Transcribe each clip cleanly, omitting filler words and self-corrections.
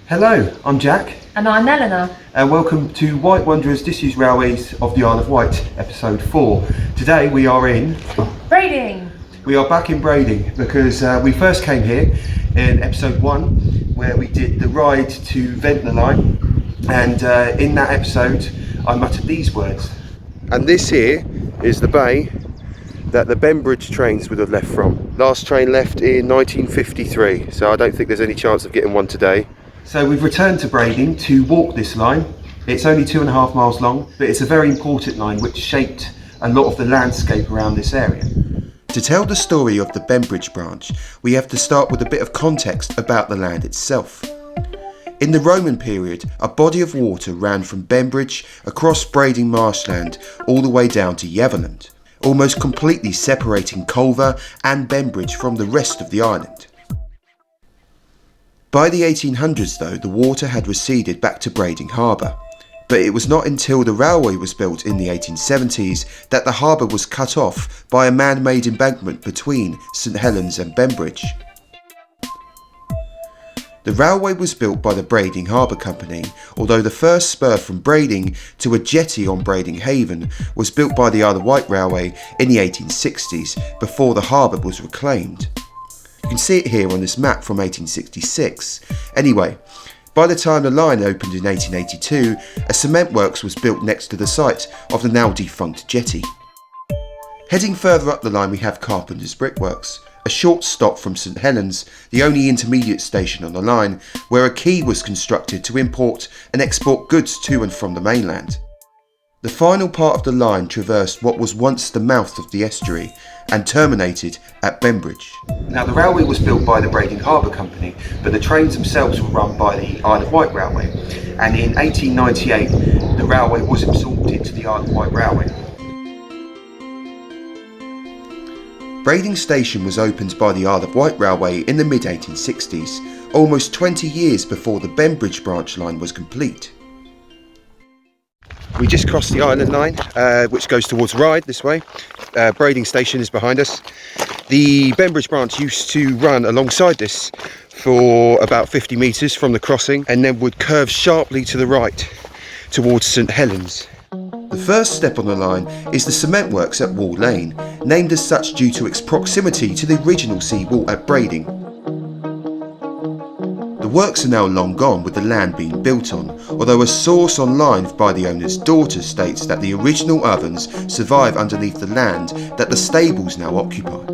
Hello, I'm Jack. And I'm Eleanor. And welcome to WightWanderer's Disused Railways of the Isle of Wight, episode 4. Today we are in... Brading! We are back in Brading because we first came here in episode 1 where we did the ride to Ventnor Line, and in that episode I muttered these words. And this here is the bay that the Bembridge trains would have left from. Last train left in 1953, so I don't think there's any chance of getting one today. So we've returned to Brading to walk this line. It's only 2.5 miles long, but it's a very important line which shaped a lot of the landscape around this area. To tell the story of the Bembridge Branch, we have to start with a bit of context about the land itself. In the Roman period, a body of water ran from Bembridge across Brading marshland all the way down to Yeverland, almost completely separating Culver and Bembridge from the rest of the island. By the 1800s though, the water had receded back to Brading Harbour, but it was not until the railway was built in the 1870s that the harbour was cut off by a man-made embankment between St Helens and Bembridge. The railway was built by the Brading Harbour Company, although the first spur from Brading to a jetty on Brading Haven was built by the Isle of Wight Railway in the 1860s before the harbour was reclaimed. You can see it here on this map from 1866. Anyway, by the time the line opened in 1882, a cement works was built next to the site of the now defunct jetty. Heading further up the line we have Carpenter's Brickworks, a short stop from St Helens, the only intermediate station on the line, where a quay was constructed to import and export goods to and from the mainland. The final part of the line traversed what was once the mouth of the estuary and terminated at Bembridge. Now the railway was built by the Brading Harbour Company, but the trains themselves were run by the Isle of Wight Railway, and in 1898 the railway was absorbed into the Isle of Wight Railway. Brading Station was opened by the Isle of Wight Railway in the mid-1860s, almost 20 years before the Bembridge Branch line was complete. We just crossed the island line, which goes towards Ryde this way. Brading Station is behind us. The Bembridge Branch used to run alongside this for about 50 metres from the crossing and then would curve sharply to the right towards St Helens. The first step on the line is the cement works at Wall Lane, named as such due to its proximity to the original seawall at Brading. The works are now long gone with the land being built on, although a source online by the owner's daughter states that the original ovens survive underneath the land that the stables now occupy.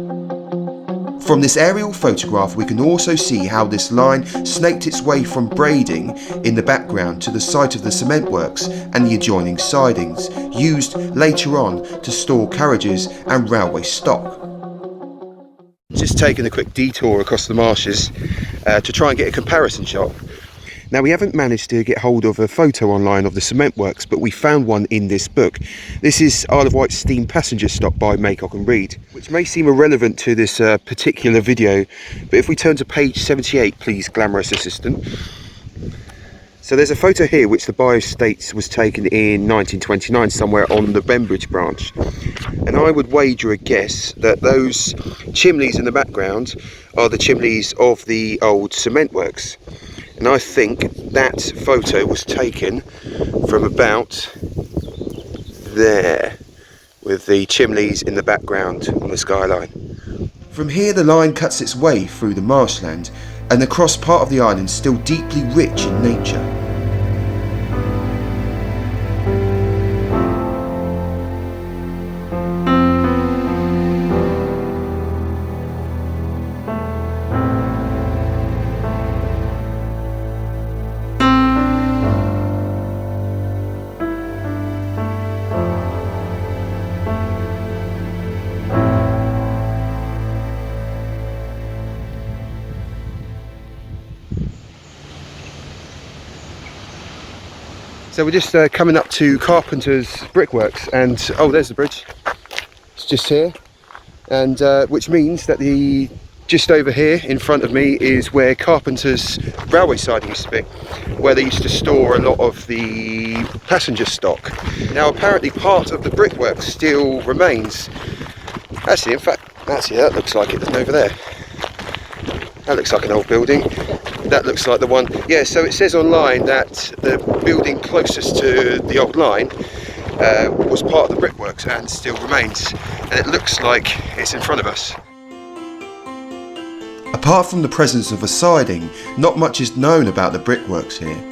From this aerial photograph we can also see how this line snaked its way from Brading in the background to the site of the cement works and the adjoining sidings, used later on to store carriages and railway stock. Just taking a quick detour across the marshes to try and get a comparison shot. Now we haven't managed to get hold of a photo online of the cement works, but we found one in this book. This is Isle of Wight steam passenger stock by Maycock M.J.E Reed, which may seem irrelevant to this particular video, but if we turn to page 78 please, glamorous assistant. So there's a photo here which the buyer states was taken in 1929 somewhere on the Bembridge branch, and I would wager a guess that those chimneys in the background are the chimneys of the old cement works, and I think that photo was taken from about there with the chimneys in the background on the skyline. From here the line cuts its way through the marshland and across part of the island still deeply rich in nature. So we're just coming up to Carpenter's Brickworks, and oh, there's the bridge. It's just here, and which means that just over here in front of me is where Carpenter's railway siding used to be, where they used to store a lot of the passenger stock. Now apparently part of the brickwork still remains. Actually, in fact, that looks like it over there. That looks like an old building. That looks like the one. Yeah, so it says online that the building closest to the old line was part of the Brickworks and still remains, and it looks like it's in front of us. Apart from the presence of a siding, not much is known about the Brickworks here.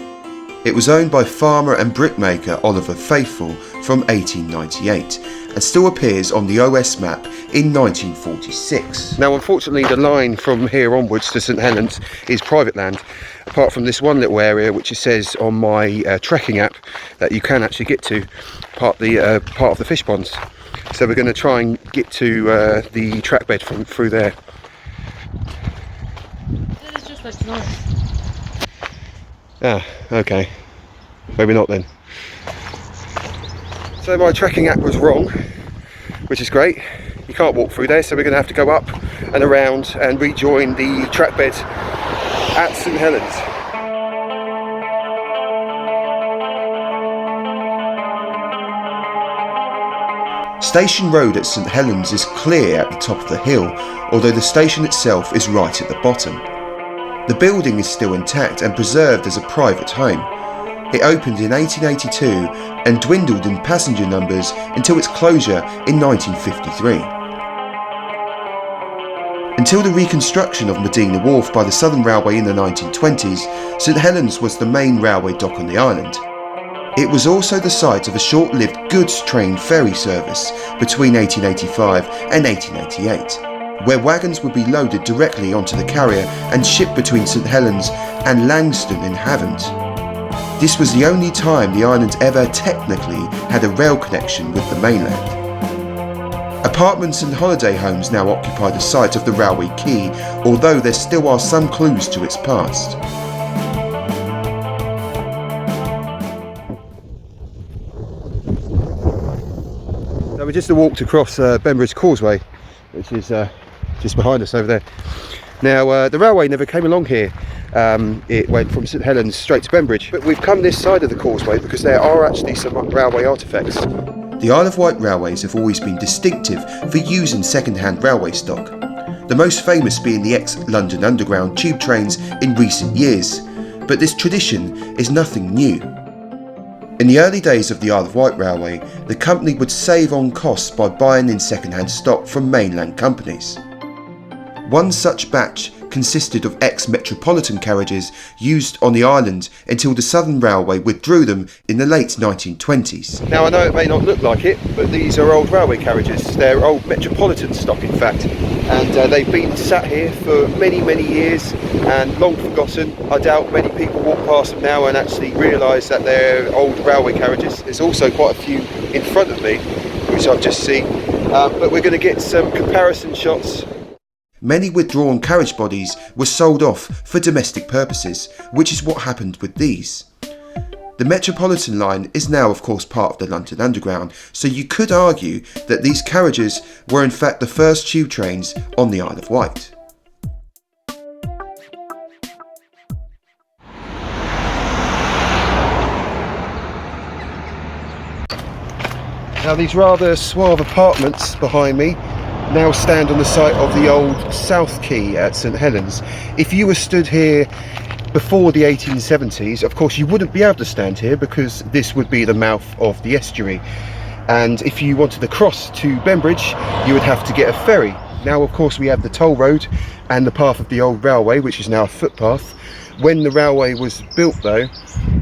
It was owned by farmer and brickmaker Oliver Faithful from 1898 and still appears on the OS map in 1946. Now unfortunately the line from here onwards to St Helens is private land, apart from this one little area which it says on my trekking app that you can actually get to part of the fish ponds. So we're going to try and get to the track bed from through there. It just looks nice. Ah, okay. Maybe not then. So my trekking app was wrong, which is great. You can't walk through there, so we're going to have to go up and around and rejoin the track bed at St Helens. Station Road at St Helens is clear at the top of the hill, although the station itself is right at the bottom. The building is still intact and preserved as a private home. It opened in 1882 and dwindled in passenger numbers until its closure in 1953. Until the reconstruction of Medina Wharf by the Southern Railway in the 1920s, St Helens was the main railway dock on the island. It was also the site of a short-lived goods train ferry service between 1885 and 1888, where wagons would be loaded directly onto the carrier and shipped between St Helens and Langstone in Havant. This was the only time the island ever technically had a rail connection with the mainland. Apartments and holiday homes now occupy the site of the railway quay, although there still are some clues to its past. So we just walked across Bembridge Causeway, which is just behind us over there. Now the railway never came along here. It went from St Helens straight to Bembridge, but we've come this side of the causeway because there are actually some railway artefacts. The Isle of Wight railways have always been distinctive for using second-hand railway stock, the most famous being the ex-London Underground tube trains in recent years, but this tradition is nothing new. In the early days of the Isle of Wight railway, the company would save on costs by buying in second-hand stock from mainland companies. One such batch consisted of ex-Metropolitan carriages used on the island until the Southern Railway withdrew them in the late 1920s. Now I know it may not look like it, but these are old railway carriages. They're old Metropolitan stock in fact, and they've been sat here for many years and long forgotten. I doubt many people walk past them now and actually realise that they're old railway carriages. There's also quite a few in front of me, which I've just seen, but we're going to get some comparison shots. Many withdrawn carriage bodies were sold off for domestic purposes, which is what happened with these. The Metropolitan line is now of course part of the London Underground, so you could argue that these carriages were in fact the first tube trains on the Isle of Wight. Now these rather suave apartments behind me now stand on the site of the old South Quay at St Helens. If you were stood here before the 1870s, of course you wouldn't be able to stand here because this would be the mouth of the estuary, and if you wanted to cross to Bembridge you would have to get a ferry. Now of course we have the toll road and the path of the old railway, which is now a footpath. When the railway was built though,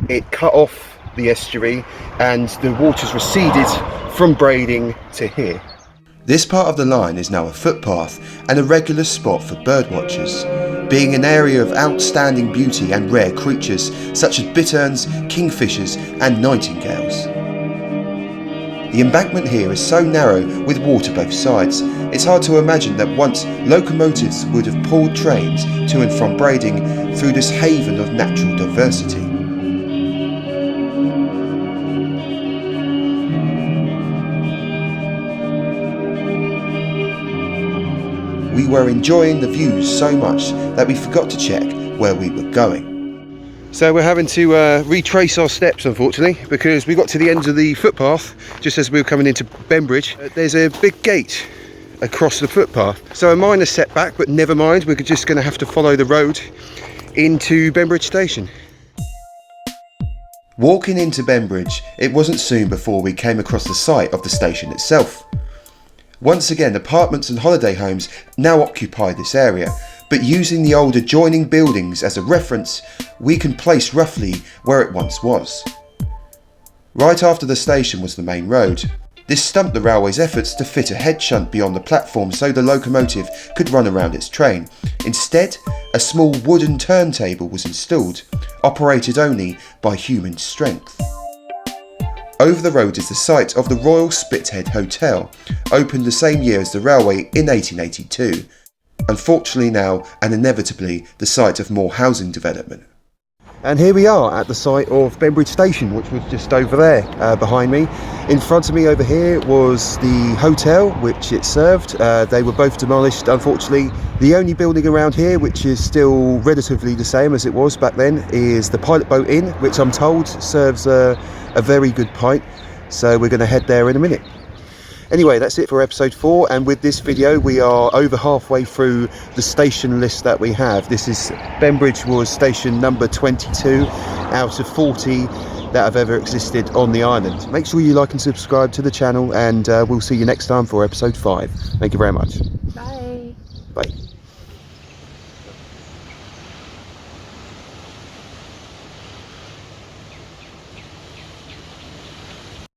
it cut off the estuary and the waters receded from Brading to here. This part of the line is now a footpath and a regular spot for birdwatchers, being an area of outstanding beauty and rare creatures such as bitterns, kingfishers and nightingales. The embankment here is so narrow with water both sides, it's hard to imagine that once locomotives would have pulled trains to and from Brading through this haven of natural diversity. We were enjoying the views so much that we forgot to check where we were going. So we're having to retrace our steps unfortunately, because we got to the end of the footpath just as we were coming into Bembridge. There's a big gate across the footpath, so a minor setback, but never mind, we're just going to have to follow the road into Bembridge Station. Walking into Bembridge, it wasn't soon before we came across the site of the station itself. Once again, apartments and holiday homes now occupy this area, but using the old adjoining buildings as a reference, we can place roughly where it once was. Right after the station was the main road. This stumped the railway's efforts to fit a head shunt beyond the platform so the locomotive could run around its train. Instead, a small wooden turntable was installed, operated only by human strength. Over the road is the site of the Royal Spithead Hotel, opened the same year as the railway in 1882. Unfortunately now, and inevitably, the site of more housing development. And here we are at the site of Bembridge Station, which was just over there behind me. In front of me over here was the hotel which it served. They were both demolished, unfortunately. The only building around here which is still relatively the same as it was back then is the Pilot Boat Inn, which I'm told serves a very good pint. So we're going to head there in a minute. Anyway, that's it for episode 4, and with this video we are over halfway through the station list that we have. This is Bembridge was station number 22 out of 40 that have ever existed on the island. Make sure you like and subscribe to the channel, and we'll see you next time for episode 5. Thank you very much. Bye. Bye.